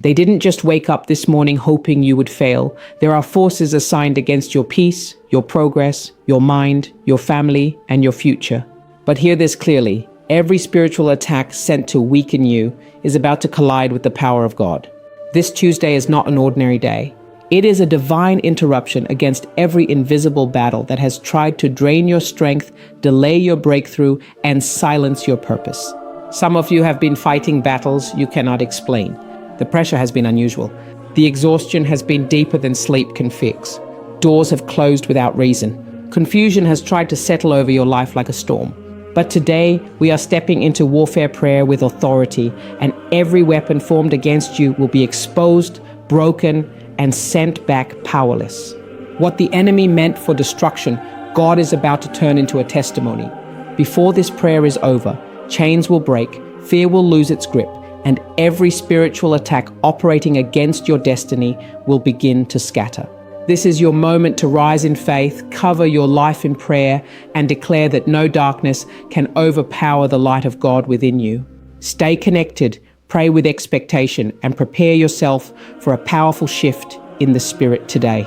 They didn't just wake up this morning hoping you would fail. There are forces assigned against your peace, your progress, your mind, your family, and your future. But hear this clearly. Every spiritual attack sent to weaken you is about to collide with the power of God. This Tuesday is not an ordinary day. It is a divine interruption against every invisible battle that has tried to drain your strength, delay your breakthrough, and silence your purpose. Some of you have been fighting battles you cannot explain. The pressure has been unusual. The exhaustion has been deeper than sleep can fix. Doors have closed without reason. Confusion has tried to settle over your life like a storm. But today, we are stepping into warfare prayer with authority, and every weapon formed against you will be exposed, broken, and sent back powerless. What the enemy meant for destruction, God is about to turn into a testimony. Before this prayer is over, chains will break, fear will lose its grip, and every spiritual attack operating against your destiny will begin to scatter. This is your moment to rise in faith, cover your life in prayer, and declare that no darkness can overpower the light of God within you. Stay connected, pray with expectation, and prepare yourself for a powerful shift in the spirit today.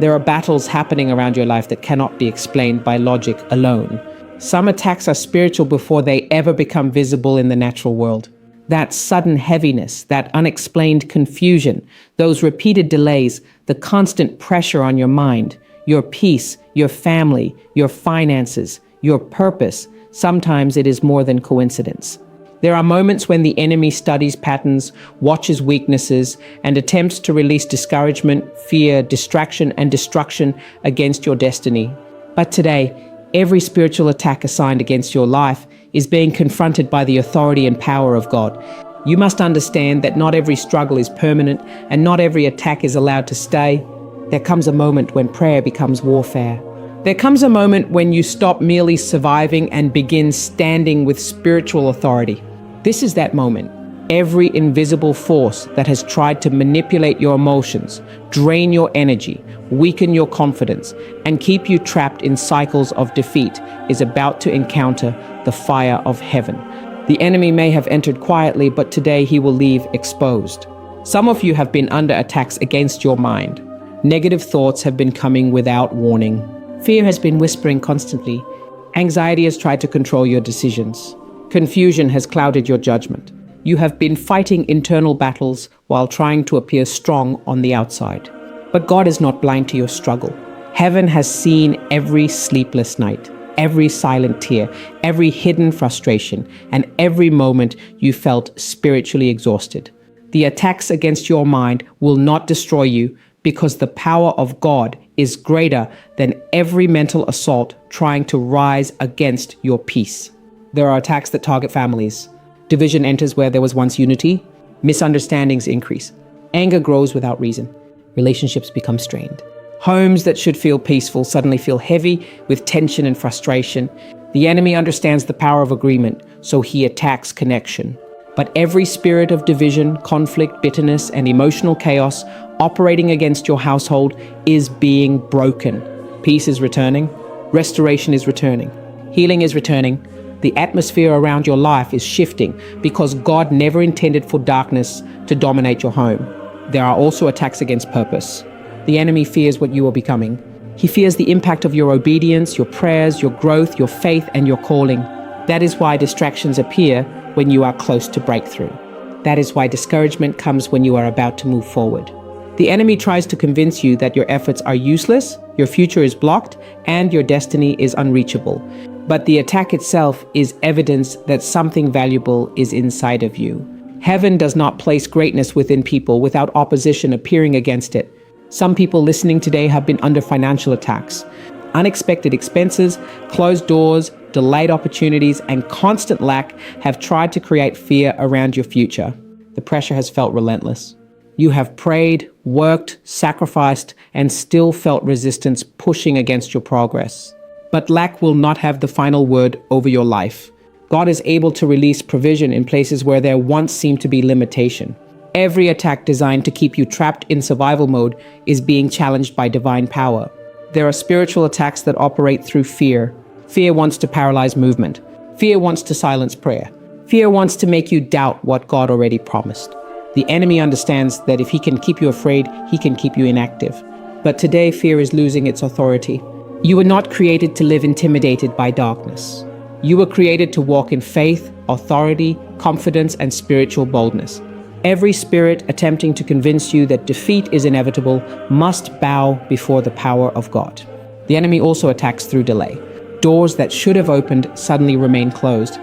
There are battles happening around your life that cannot be explained by logic alone. Some attacks are spiritual before they ever become visible in the natural world. That sudden heaviness, that unexplained confusion, those repeated delays, the constant pressure on your mind, your peace, your family, your finances, your purpose, sometimes it is more than coincidence. There are moments when the enemy studies patterns, watches weaknesses, and attempts to release discouragement, fear, distraction, and destruction against your destiny. But today, every spiritual attack assigned against your life is being confronted by the authority and power of God. You must understand that not every struggle is permanent and not every attack is allowed to stay. There comes a moment when prayer becomes warfare. There comes a moment when you stop merely surviving and begin standing with spiritual authority. This is that moment. Every invisible force that has tried to manipulate your emotions, drain your energy, weaken your confidence, and keep you trapped in cycles of defeat is about to encounter the fire of heaven. The enemy may have entered quietly, but today he will leave exposed. Some of you have been under attacks against your mind. Negative thoughts have been coming without warning. Fear has been whispering constantly. Anxiety has tried to control your decisions. Confusion has clouded your judgment. You have been fighting internal battles while trying to appear strong on the outside. But God is not blind to your struggle. Heaven has seen every sleepless night, every silent tear, every hidden frustration, and every moment you felt spiritually exhausted. The attacks against your mind will not destroy you because the power of God is greater than every mental assault trying to rise against your peace. There are attacks that target families. Division enters where there was once unity. Misunderstandings increase. Anger grows without reason. Relationships become strained. Homes that should feel peaceful suddenly feel heavy with tension and frustration. The enemy understands the power of agreement, so he attacks connection. But every spirit of division, conflict, bitterness, and emotional chaos operating against your household is being broken. Peace is returning. Restoration is returning. Healing is returning. The atmosphere around your life is shifting because God never intended for darkness to dominate your home. There are also attacks against purpose. The enemy fears what you are becoming. He fears the impact of your obedience, your prayers, your growth, your faith, and your calling. That is why distractions appear when you are close to breakthrough. That is why discouragement comes when you are about to move forward. The enemy tries to convince you that your efforts are useless, your future is blocked, and your destiny is unreachable. But the attack itself is evidence that something valuable is inside of you. Heaven does not place greatness within people without opposition appearing against it. Some people listening today have been under financial attacks. Unexpected expenses, closed doors, delayed opportunities, and constant lack have tried to create fear around your future. The pressure has felt relentless. You have prayed, worked, sacrificed, and still felt resistance pushing against your progress. But lack will not have the final word over your life. God is able to release provision in places where there once seemed to be limitation. Every attack designed to keep you trapped in survival mode is being challenged by divine power. There are spiritual attacks that operate through fear. Fear wants to paralyze movement. Fear wants to silence prayer. Fear wants to make you doubt what God already promised. The enemy understands that if he can keep you afraid, he can keep you inactive. But today, fear is losing its authority. You were not created to live intimidated by darkness. You were created to walk in faith, authority, confidence, and spiritual boldness. Every spirit attempting to convince you that defeat is inevitable must bow before the power of God. The enemy also attacks through delay. Doors that should have opened suddenly remain closed.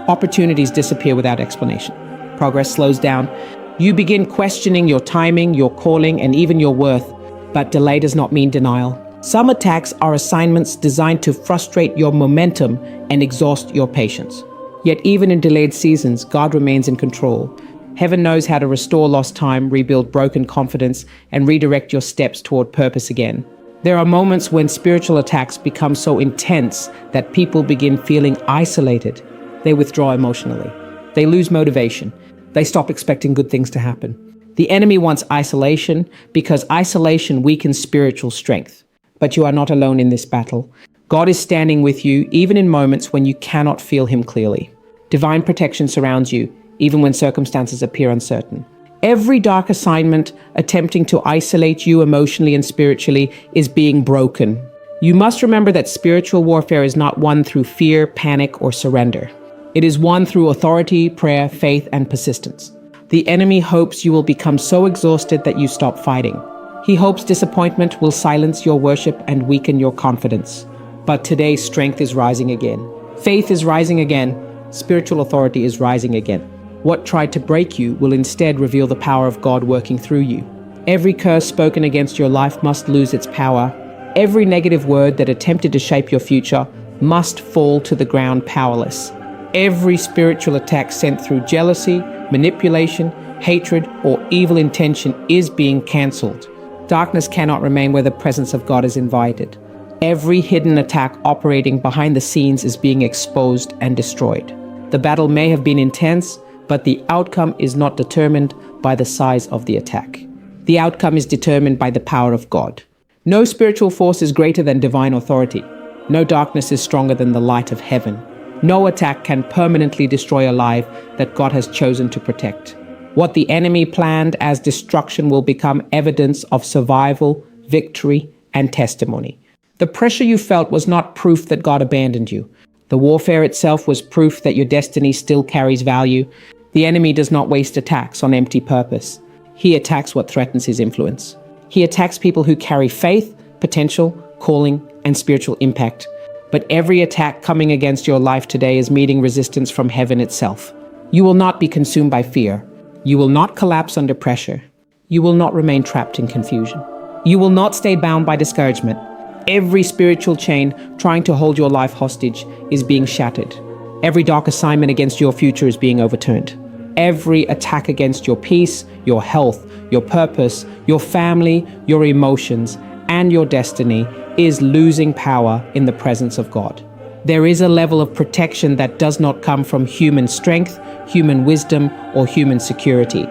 Opportunities disappear without explanation. Progress slows down. You begin questioning your timing, your calling, and even your worth. But delay does not mean denial. Some attacks are assignments designed to frustrate your momentum and exhaust your patience. Yet even in delayed seasons, God remains in control. Heaven knows how to restore lost time, rebuild broken confidence, and redirect your steps toward purpose again. There are moments when spiritual attacks become so intense that people begin feeling isolated. They withdraw emotionally. They lose motivation. They stop expecting good things to happen. The enemy wants isolation because isolation weakens spiritual strength. But you are not alone in this battle. God is standing with you even in moments when you cannot feel him clearly. Divine protection surrounds you even when circumstances appear uncertain. Every dark assignment attempting to isolate you emotionally and spiritually is being broken. You must remember that spiritual warfare is not won through fear, panic, or surrender. It is won through authority, prayer, faith, and persistence. The enemy hopes you will become so exhausted that you stop fighting. He hopes disappointment will silence your worship and weaken your confidence. But today, strength is rising again. Faith is rising again. Spiritual authority is rising again. What tried to break you will instead reveal the power of God working through you. Every curse spoken against your life must lose its power. Every negative word that attempted to shape your future must fall to the ground powerless. Every spiritual attack sent through jealousy, manipulation, hatred, or evil intention is being cancelled. Darkness cannot remain where the presence of God is invited. Every hidden attack operating behind the scenes is being exposed and destroyed. The battle may have been intense, but the outcome is not determined by the size of the attack. The outcome is determined by the power of God. No spiritual force is greater than divine authority. No darkness is stronger than the light of heaven. No attack can permanently destroy a life that God has chosen to protect. What the enemy planned as destruction will become evidence of survival, victory, and testimony. The pressure you felt was not proof that God abandoned you. The warfare itself was proof that your destiny still carries value. The enemy does not waste attacks on empty purpose. He attacks what threatens his influence. He attacks people who carry faith, potential, calling, and spiritual impact. But every attack coming against your life today is meeting resistance from heaven itself. You will not be consumed by fear. You will not collapse under pressure. You will not remain trapped in confusion. You will not stay bound by discouragement. Every spiritual chain trying to hold your life hostage is being shattered. Every dark assignment against your future is being overturned. Every attack against your peace, your health, your purpose, your family, your emotions, and your destiny is losing power in the presence of God. There is a level of protection that does not come from human strength, human wisdom, or human security.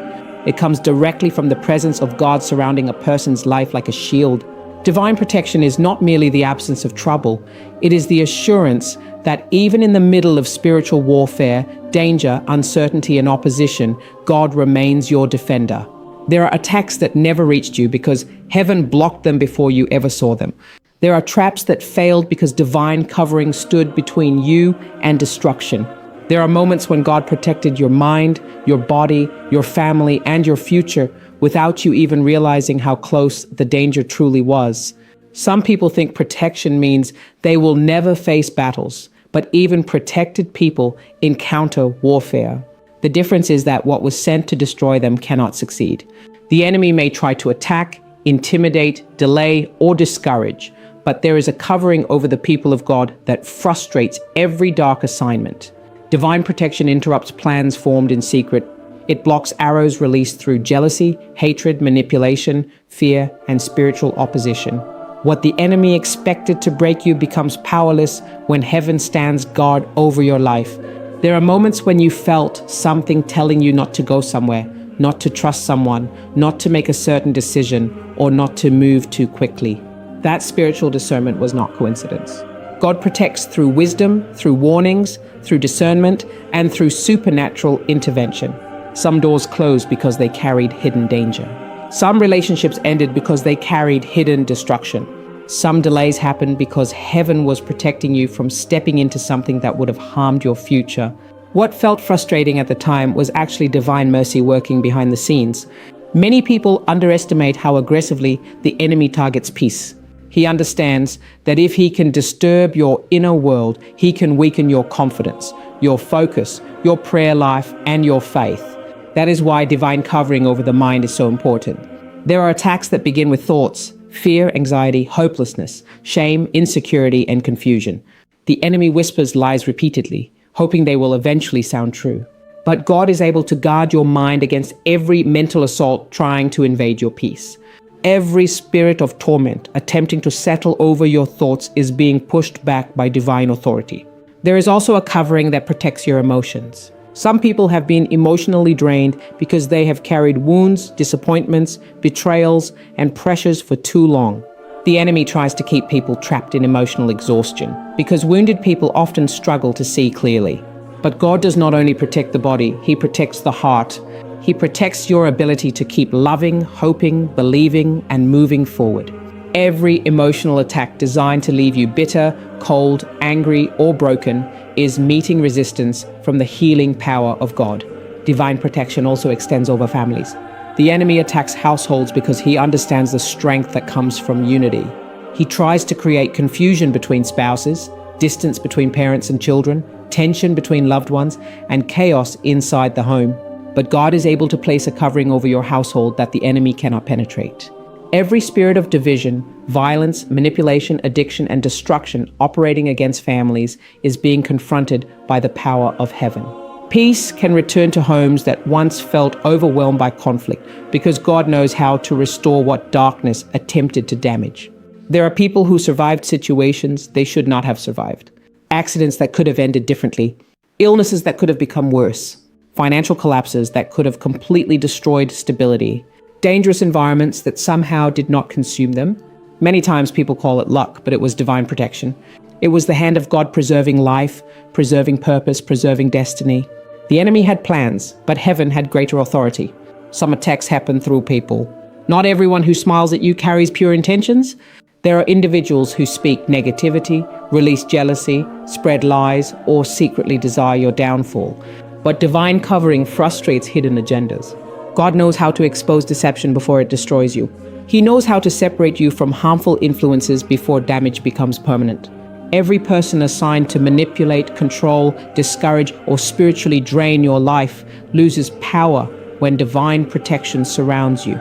It comes directly from the presence of God surrounding a person's life like a shield. Divine protection is not merely the absence of trouble. It is the assurance that even in the middle of spiritual warfare, danger, uncertainty, and opposition, God remains your defender. There are attacks that never reached you because heaven blocked them before you ever saw them. There are traps that failed because divine covering stood between you and destruction. There are moments when God protected your mind, your body, your family, and your future without you even realizing how close the danger truly was. Some people think protection means they will never face battles, but even protected people encounter warfare. The difference is that what was sent to destroy them cannot succeed. The enemy may try to attack, intimidate, delay, or discourage, but there is a covering over the people of God that frustrates every dark assignment. Divine protection interrupts plans formed in secret. It blocks arrows released through jealousy, hatred, manipulation, fear, and spiritual opposition. What the enemy expected to break you becomes powerless when heaven stands guard over your life. There are moments when you felt something telling you not to go somewhere, not to trust someone, not to make a certain decision, or not to move too quickly. That spiritual discernment was not coincidence. God protects through wisdom, through warnings, through discernment, and through supernatural intervention. Some doors closed because they carried hidden danger. Some relationships ended because they carried hidden destruction. Some delays happened because heaven was protecting you from stepping into something that would have harmed your future. What felt frustrating at the time was actually divine mercy working behind the scenes. Many people underestimate how aggressively the enemy targets peace. He understands that if he can disturb your inner world, he can weaken your confidence, your focus, your prayer life, and your faith. That is why divine covering over the mind is so important. There are attacks that begin with thoughts: fear, anxiety, hopelessness, shame, insecurity, and confusion. The enemy whispers lies repeatedly, hoping they will eventually sound true. But God is able to guard your mind against every mental assault trying to invade your peace. Every spirit of torment attempting to settle over your thoughts is being pushed back by divine authority. There is also a covering that protects your emotions. Some people have been emotionally drained because they have carried wounds, disappointments, betrayals, and pressures for too long. The enemy tries to keep people trapped in emotional exhaustion because wounded people often struggle to see clearly. But God does not only protect the body, He protects the heart. He protects your ability to keep loving, hoping, believing, and moving forward. Every emotional attack designed to leave you bitter, cold, angry, or broken is meeting resistance from the healing power of God. Divine protection also extends over families. The enemy attacks households because he understands the strength that comes from unity. He tries to create confusion between spouses, distance between parents and children, tension between loved ones, and chaos inside the home. But God is able to place a covering over your household that the enemy cannot penetrate. Every spirit of division, violence, manipulation, addiction, and destruction operating against families is being confronted by the power of heaven. Peace can return to homes that once felt overwhelmed by conflict because God knows how to restore what darkness attempted to damage. There are people who survived situations they should not have survived, accidents that could have ended differently, illnesses that could have become worse, financial collapses that could have completely destroyed stability, dangerous environments that somehow did not consume them. Many times people call it luck, but it was divine protection. It was the hand of God preserving life, preserving purpose, preserving destiny. The enemy had plans, but heaven had greater authority. Some attacks happen through people. Not everyone who smiles at you carries pure intentions. There are individuals who speak negativity, release jealousy, spread lies, or secretly desire your downfall. But divine covering frustrates hidden agendas. God knows how to expose deception before it destroys you. He knows how to separate you from harmful influences before damage becomes permanent. Every person assigned to manipulate, control, discourage, or spiritually drain your life loses power when divine protection surrounds you.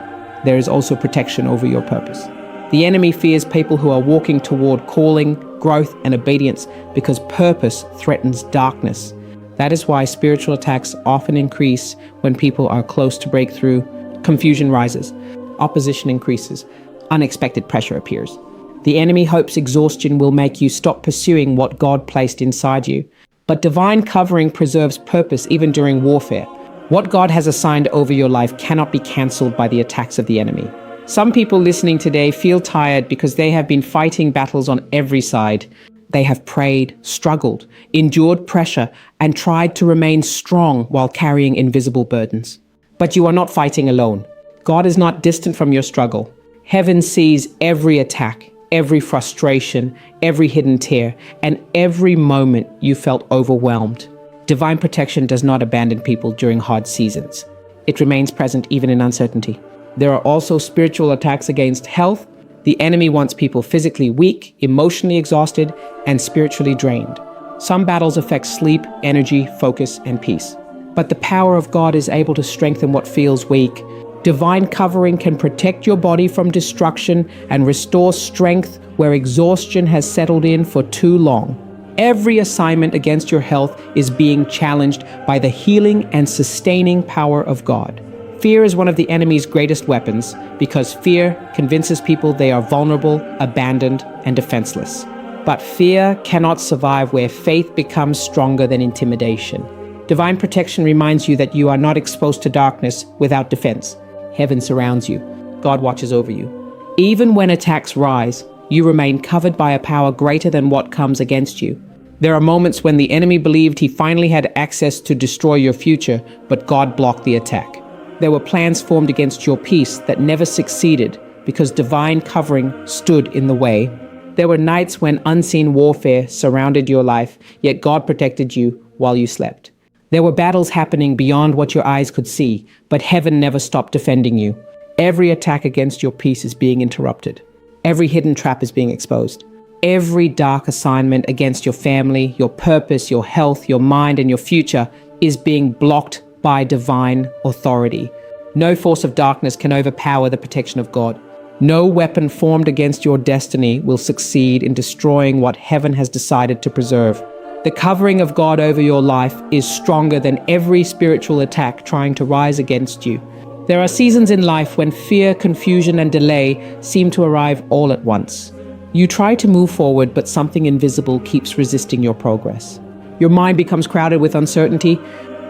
There is also protection over your purpose. The enemy fears people who are walking toward calling, growth, and obedience because purpose threatens darkness. That is why spiritual attacks often increase when people are close to breakthrough. Confusion rises, opposition increases, unexpected pressure appears. The enemy hopes exhaustion will make you stop pursuing what God placed inside you. But divine covering preserves purpose even during warfare. What God has assigned over your life cannot be cancelled by the attacks of the enemy. Some people listening today feel tired because they have been fighting battles on every side. They have prayed, struggled, endured pressure, and tried to remain strong while carrying invisible burdens. But you are not fighting alone. God is not distant from your struggle. Heaven sees every attack, every frustration, every hidden tear, and every moment you felt overwhelmed. Divine protection does not abandon people during hard seasons. It remains present even in uncertainty. There are also spiritual attacks against health. The enemy wants people physically weak, emotionally exhausted, and spiritually drained. Some battles affect sleep, energy, focus, and peace. But the power of God is able to strengthen what feels weak. Divine covering can protect your body from destruction and restore strength where exhaustion has settled in for too long. Every assignment against your health is being challenged by the healing and sustaining power of God. Fear is one of the enemy's greatest weapons because fear convinces people they are vulnerable, abandoned, and defenseless. But fear cannot survive where faith becomes stronger than intimidation. Divine protection reminds you that you are not exposed to darkness without defense. Heaven surrounds you. God watches over you. Even when attacks rise, you remain covered by a power greater than what comes against you. There are moments when the enemy believed he finally had access to destroy your future, but God blocked the attack. There were plans formed against your peace that never succeeded because divine covering stood in the way. There were nights when unseen warfare surrounded your life, yet God protected you while you slept. There were battles happening beyond what your eyes could see, but heaven never stopped defending you. Every attack against your peace is being interrupted. Every hidden trap is being exposed. Every dark assignment against your family, your purpose, your health, your mind, and your future is being blocked by divine authority. No force of darkness can overpower the protection of God. No weapon formed against your destiny will succeed in destroying what heaven has decided to preserve. The covering of God over your life is stronger than every spiritual attack trying to rise against you. There are seasons in life when fear, confusion, and delay seem to arrive all at once. You try to move forward, but something invisible keeps resisting your progress. Your mind becomes crowded with uncertainty.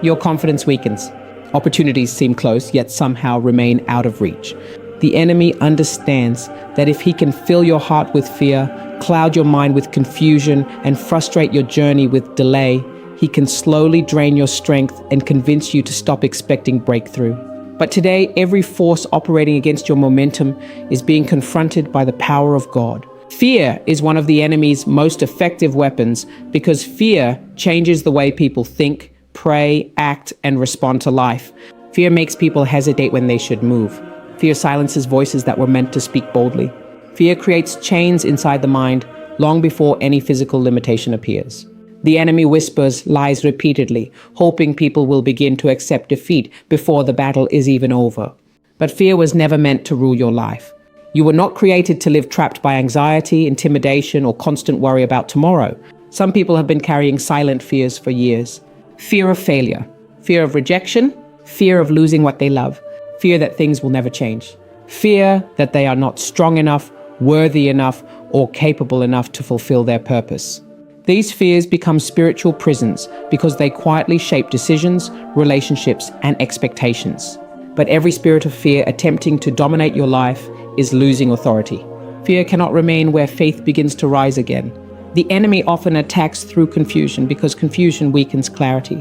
Your confidence weakens. Opportunities seem close, yet somehow remain out of reach. The enemy understands that if he can fill your heart with fear, cloud your mind with confusion, and frustrate your journey with delay, he can slowly drain your strength and convince you to stop expecting breakthrough. But today, every force operating against your momentum is being confronted by the power of God. Fear is one of the enemy's most effective weapons because fear changes the way people think, pray, act, and respond to life. Fear makes people hesitate when they should move. Fear silences voices that were meant to speak boldly. Fear creates chains inside the mind long before any physical limitation appears. The enemy whispers lies repeatedly, hoping people will begin to accept defeat before the battle is even over. But fear was never meant to rule your life. You were not created to live trapped by anxiety, intimidation, or constant worry about tomorrow. Some people have been carrying silent fears for years. Fear of failure, fear of rejection, fear of losing what they love, fear that things will never change, fear that they are not strong enough, worthy enough, or capable enough to fulfill their purpose. These fears become spiritual prisons because they quietly shape decisions, relationships, and expectations. But every spirit of fear attempting to dominate your life is losing authority. Fear cannot remain where faith begins to rise again. The enemy often attacks through confusion because confusion weakens clarity.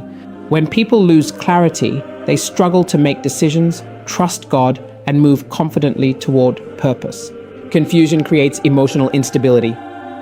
When people lose clarity, they struggle to make decisions, trust God, and move confidently toward purpose. Confusion creates emotional instability.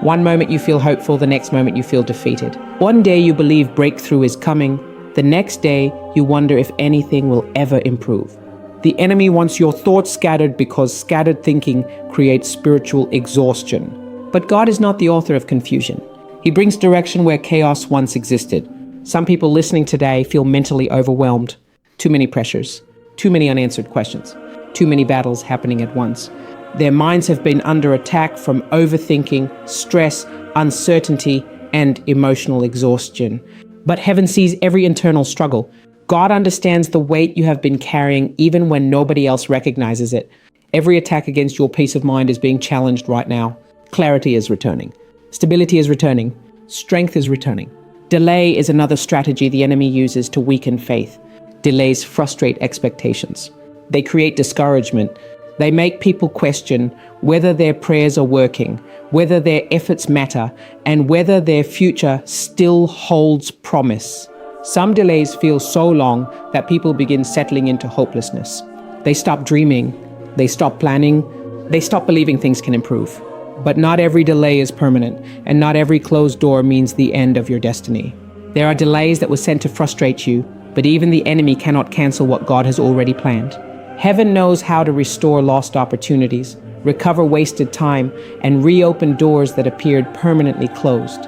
One moment you feel hopeful, the next moment you feel defeated. One day you believe breakthrough is coming, the next day you wonder if anything will ever improve. The enemy wants your thoughts scattered because scattered thinking creates spiritual exhaustion. But God is not the author of confusion. He brings direction where chaos once existed. Some people listening today feel mentally overwhelmed. Too many pressures, too many unanswered questions, too many battles happening at once. Their minds have been under attack from overthinking, stress, uncertainty, and emotional exhaustion. But heaven sees every internal struggle. God understands the weight you have been carrying even when nobody else recognizes it. Every attack against your peace of mind is being challenged right now. Clarity is returning. Stability is returning. Strength is returning. Delay is another strategy the enemy uses to weaken faith. Delays frustrate expectations. They create discouragement. They make people question whether their prayers are working, whether their efforts matter, and whether their future still holds promise. Some delays feel so long that people begin settling into hopelessness. They stop dreaming. They stop planning. They stop believing things can improve. But not every delay is permanent, and not every closed door means the end of your destiny. There are delays that were sent to frustrate you, but even the enemy cannot cancel what God has already planned. Heaven knows how to restore lost opportunities, recover wasted time, and reopen doors that appeared permanently closed.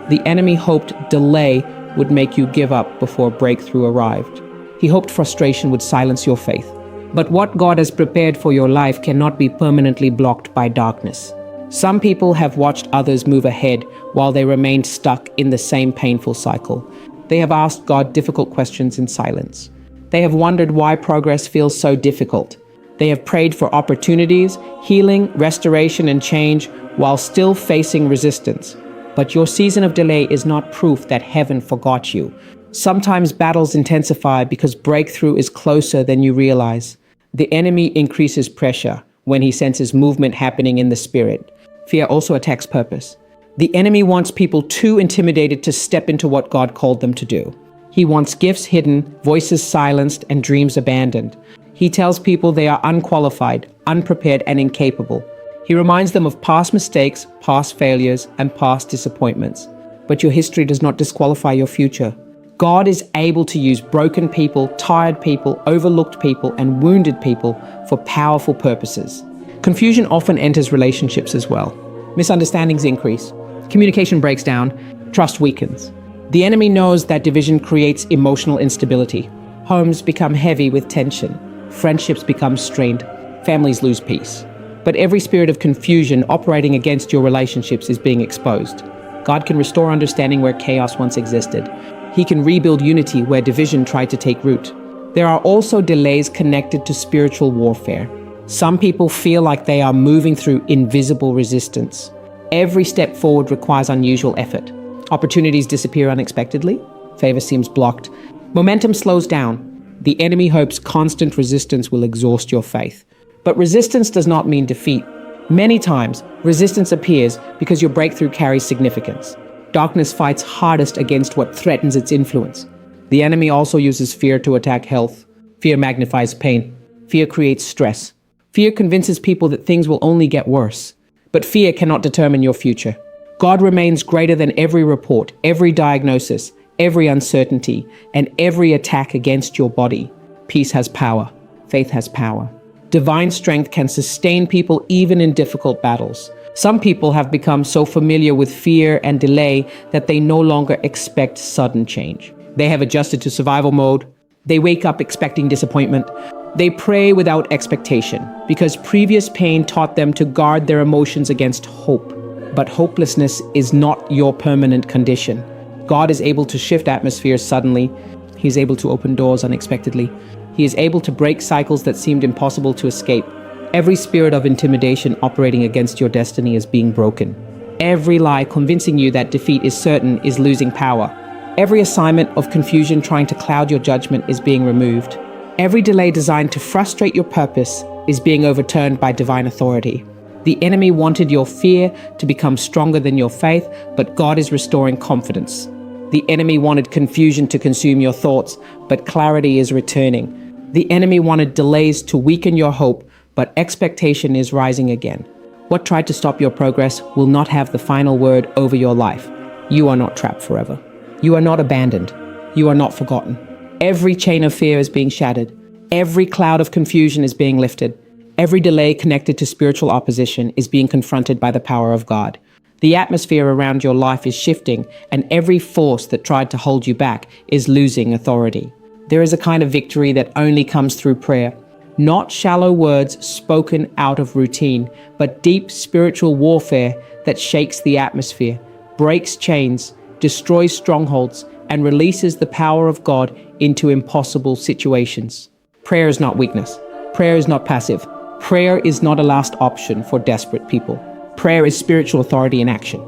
The enemy hoped delay would make you give up before breakthrough arrived. He hoped frustration would silence your faith. But what God has prepared for your life cannot be permanently blocked by darkness. Some people have watched others move ahead while they remained stuck in the same painful cycle. They have asked God difficult questions in silence. They have wondered why progress feels so difficult. They have prayed for opportunities, healing, restoration, and change while still facing resistance. But your season of delay is not proof that heaven forgot you. Sometimes battles intensify because breakthrough is closer than you realize. The enemy increases pressure when he senses movement happening in the spirit. Fear also attacks purpose. The enemy wants people too intimidated to step into what God called them to do. He wants gifts hidden, voices silenced, and dreams abandoned. He tells people they are unqualified, unprepared, and incapable. He reminds them of past mistakes, past failures, and past disappointments. But your history does not disqualify your future. God is able to use broken people, tired people, overlooked people, and wounded people for powerful purposes. Confusion often enters relationships as well. Misunderstandings increase. Communication breaks down. Trust weakens. The enemy knows that division creates emotional instability. Homes become heavy with tension. Friendships become strained. Families lose peace. But every spirit of confusion operating against your relationships is being exposed. God can restore understanding where chaos once existed. He can rebuild unity where division tried to take root. There are also delays connected to spiritual warfare. Some people feel like they are moving through invisible resistance. Every step forward requires unusual effort. Opportunities disappear unexpectedly. Favor seems blocked. Momentum slows down. The enemy hopes constant resistance will exhaust your faith. But resistance does not mean defeat. Many times, resistance appears because your breakthrough carries significance. Darkness fights hardest against what threatens its influence. The enemy also uses fear to attack health. Fear magnifies pain. Fear creates stress. Fear convinces people that things will only get worse. But fear cannot determine your future. God remains greater than every report, every diagnosis, every uncertainty, and every attack against your body. Peace has power. Faith has power. Divine strength can sustain people even in difficult battles. Some people have become so familiar with fear and delay that they no longer expect sudden change. They have adjusted to survival mode. They wake up expecting disappointment. They pray without expectation because previous pain taught them to guard their emotions against hope. But hopelessness is not your permanent condition. God is able to shift atmospheres suddenly. He is able to open doors unexpectedly. He is able to break cycles that seemed impossible to escape. Every spirit of intimidation operating against your destiny is being broken. Every lie convincing you that defeat is certain is losing power. Every assignment of confusion trying to cloud your judgment is being removed. Every delay designed to frustrate your purpose is being overturned by divine authority. The enemy wanted your fear to become stronger than your faith, but God is restoring confidence. The enemy wanted confusion to consume your thoughts, but clarity is returning. The enemy wanted delays to weaken your hope, but expectation is rising again. What tried to stop your progress will not have the final word over your life. You are not trapped forever. You are not abandoned. You are not forgotten. Every chain of fear is being shattered. Every cloud of confusion is being lifted. Every delay connected to spiritual opposition is being confronted by the power of God. The atmosphere around your life is shifting, and every force that tried to hold you back is losing authority. There is a kind of victory that only comes through prayer. Not shallow words spoken out of routine, but deep spiritual warfare that shakes the atmosphere, breaks chains, destroys strongholds, and releases the power of God into impossible situations. Prayer is not weakness. Prayer is not passive. Prayer is not a last option for desperate people. Prayer is spiritual authority in action.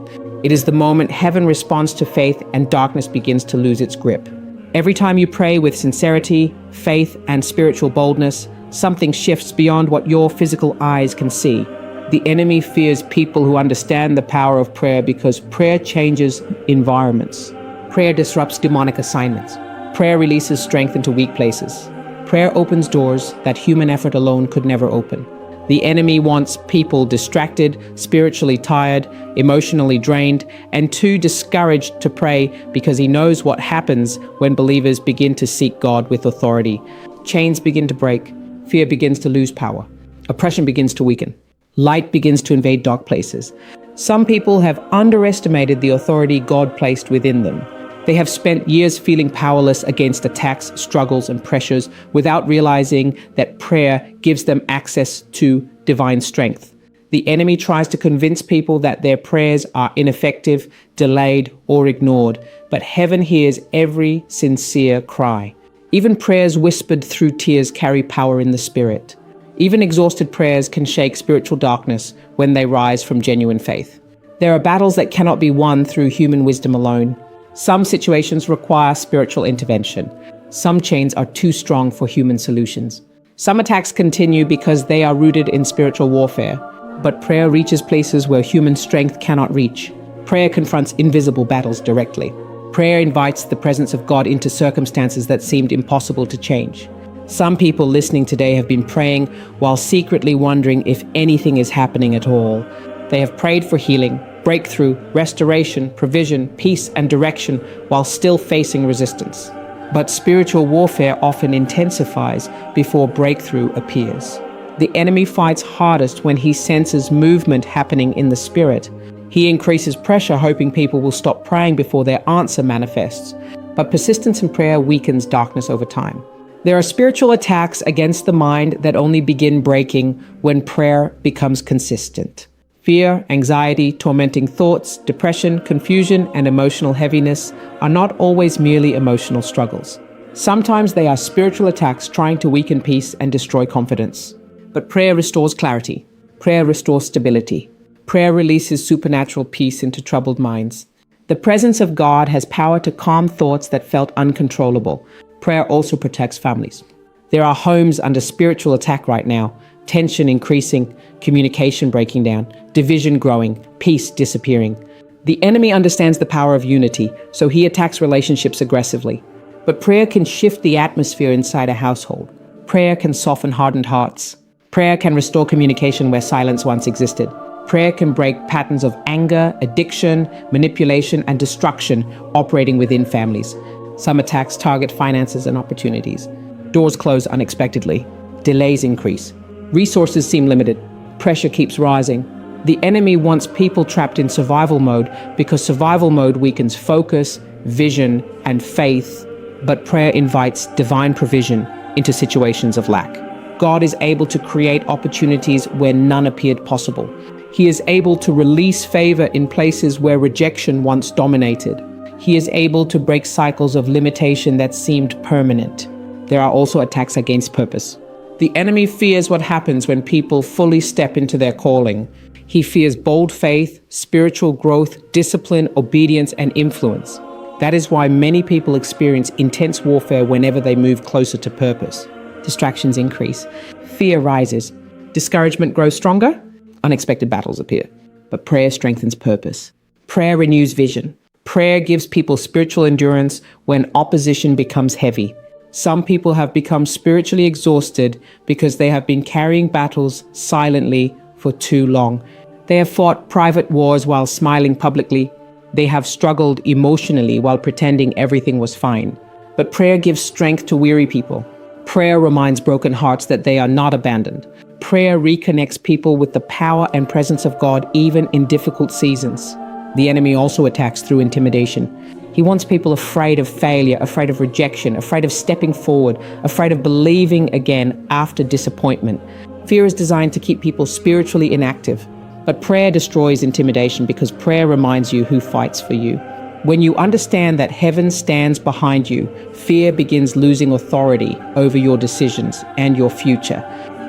It is the moment heaven responds to faith and darkness begins to lose its grip. Every time you pray with sincerity, faith, and spiritual boldness, something shifts beyond what your physical eyes can see. The enemy fears people who understand the power of prayer because prayer changes environments. Prayer disrupts demonic assignments. Prayer releases strength into weak places. Prayer opens doors that human effort alone could never open. The enemy wants people distracted, spiritually tired, emotionally drained, and too discouraged to pray because he knows what happens when believers begin to seek God with authority. Chains begin to break. Fear begins to lose power. Oppression begins to weaken. Light begins to invade dark places. Some people have underestimated the authority God placed within them. They have spent years feeling powerless against attacks, struggles, and pressures without realizing that prayer gives them access to divine strength. The enemy tries to convince people that their prayers are ineffective, delayed, or ignored, but heaven hears every sincere cry. Even prayers whispered through tears carry power in the spirit. Even exhausted prayers can shake spiritual darkness when they rise from genuine faith. There are battles that cannot be won through human wisdom alone. Some situations require spiritual intervention. Some chains are too strong for human solutions. Some attacks continue because they are rooted in spiritual warfare, but prayer reaches places where human strength cannot reach. Prayer confronts invisible battles directly. Prayer invites the presence of God into circumstances that seemed impossible to change. Some people listening today have been praying while secretly wondering if anything is happening at all. They have prayed for healing, breakthrough, restoration, provision, peace, and direction while still facing resistance. But spiritual warfare often intensifies before breakthrough appears. The enemy fights hardest when he senses movement happening in the spirit. He increases pressure, hoping people will stop praying before their answer manifests. But persistence in prayer weakens darkness over time. There are spiritual attacks against the mind that only begin breaking when prayer becomes consistent. Fear, anxiety, tormenting thoughts, depression, confusion, and emotional heaviness are not always merely emotional struggles. Sometimes they are spiritual attacks trying to weaken peace and destroy confidence. But prayer restores clarity. Prayer restores stability. Prayer releases supernatural peace into troubled minds. The presence of God has power to calm thoughts that felt uncontrollable. Prayer also protects families. There are homes under spiritual attack right now, tension increasing, communication breaking down, division growing, peace disappearing. The enemy understands the power of unity, so he attacks relationships aggressively. But prayer can shift the atmosphere inside a household. Prayer can soften hardened hearts. Prayer can restore communication where silence once existed. Prayer can break patterns of anger, addiction, manipulation, and destruction operating within families. Some attacks target finances and opportunities. Doors close unexpectedly. Delays increase. Resources seem limited. Pressure keeps rising. The enemy wants people trapped in survival mode because survival mode weakens focus, vision, and faith. But prayer invites divine provision into situations of lack. God is able to create opportunities where none appeared possible. He is able to release favor in places where rejection once dominated. He is able to break cycles of limitation that seemed permanent. There are also attacks against purpose. The enemy fears what happens when people fully step into their calling. He fears bold faith, spiritual growth, discipline, obedience, and influence. That is why many people experience intense warfare whenever they move closer to purpose. Distractions increase. Fear rises. Discouragement grows stronger. Unexpected battles appear. But prayer strengthens purpose. Prayer renews vision. Prayer gives people spiritual endurance when opposition becomes heavy. Some people have become spiritually exhausted because they have been carrying battles silently for too long. They have fought private wars while smiling publicly. They have struggled emotionally while pretending everything was fine. But prayer gives strength to weary people. Prayer reminds broken hearts that they are not abandoned. Prayer reconnects people with the power and presence of God even in difficult seasons. The enemy also attacks through intimidation. He wants people afraid of failure, afraid of rejection, afraid of stepping forward, afraid of believing again after disappointment. Fear is designed to keep people spiritually inactive. But prayer destroys intimidation because prayer reminds you who fights for you. When you understand that heaven stands behind you, fear begins losing authority over your decisions and your future.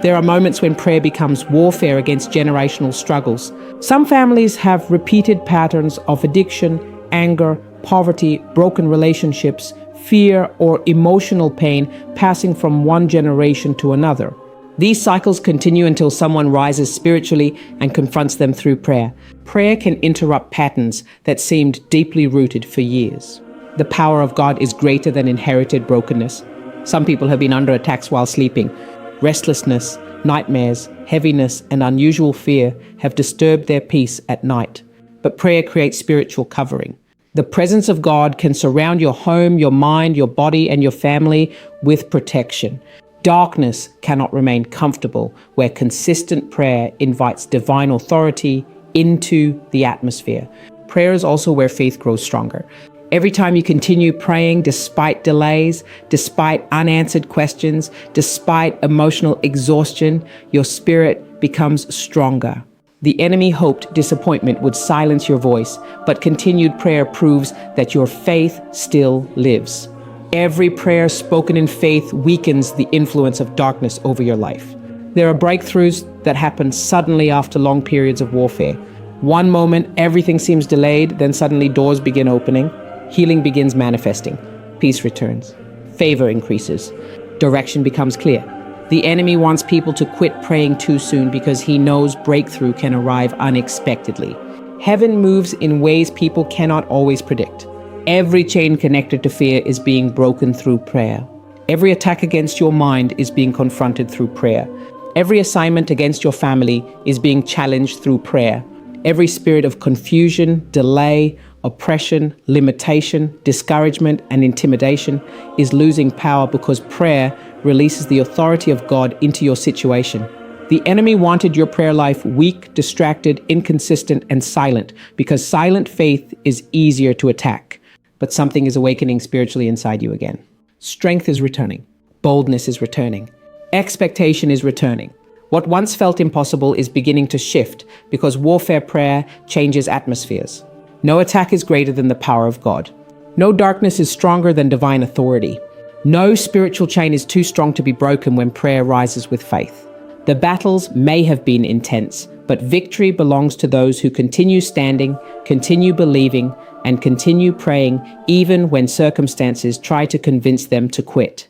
There are moments when prayer becomes warfare against generational struggles. Some families have repeated patterns of addiction, anger, poverty, broken relationships, fear, or emotional pain passing from one generation to another. These cycles continue until someone rises spiritually and confronts them through prayer. Prayer can interrupt patterns that seemed deeply rooted for years. The power of God is greater than inherited brokenness. Some people have been under attacks while sleeping. Restlessness, nightmares, heaviness, and unusual fear have disturbed their peace at night. But prayer creates spiritual covering. The presence of God can surround your home, your mind, your body, and your family with protection. Darkness cannot remain comfortable where consistent prayer invites divine authority into the atmosphere. Prayer is also where faith grows stronger. Every time you continue praying despite delays, despite unanswered questions, despite emotional exhaustion, your spirit becomes stronger. The enemy hoped disappointment would silence your voice, but continued prayer proves that your faith still lives. Every prayer spoken in faith weakens the influence of darkness over your life. There are breakthroughs that happen suddenly after long periods of warfare. One moment, everything seems delayed, then suddenly doors begin opening. Healing begins manifesting. Peace returns. Favor increases. Direction becomes clear. The enemy wants people to quit praying too soon because he knows breakthrough can arrive unexpectedly. Heaven moves in ways people cannot always predict. Every chain connected to fear is being broken through prayer. Every attack against your mind is being confronted through prayer. Every assignment against your family is being challenged through prayer. Every spirit of confusion, delay, oppression, limitation, discouragement, and intimidation is losing power because prayer releases the authority of God into your situation. The enemy wanted your prayer life weak, distracted, inconsistent, and silent because silent faith is easier to attack. But something is awakening spiritually inside you again. Strength is returning. Boldness is returning. Expectation is returning. What once felt impossible is beginning to shift because warfare prayer changes atmospheres. No attack is greater than the power of God. No darkness is stronger than divine authority. No spiritual chain is too strong to be broken when prayer rises with faith. The battles may have been intense, but victory belongs to those who continue standing, continue believing, and continue praying even when circumstances try to convince them to quit.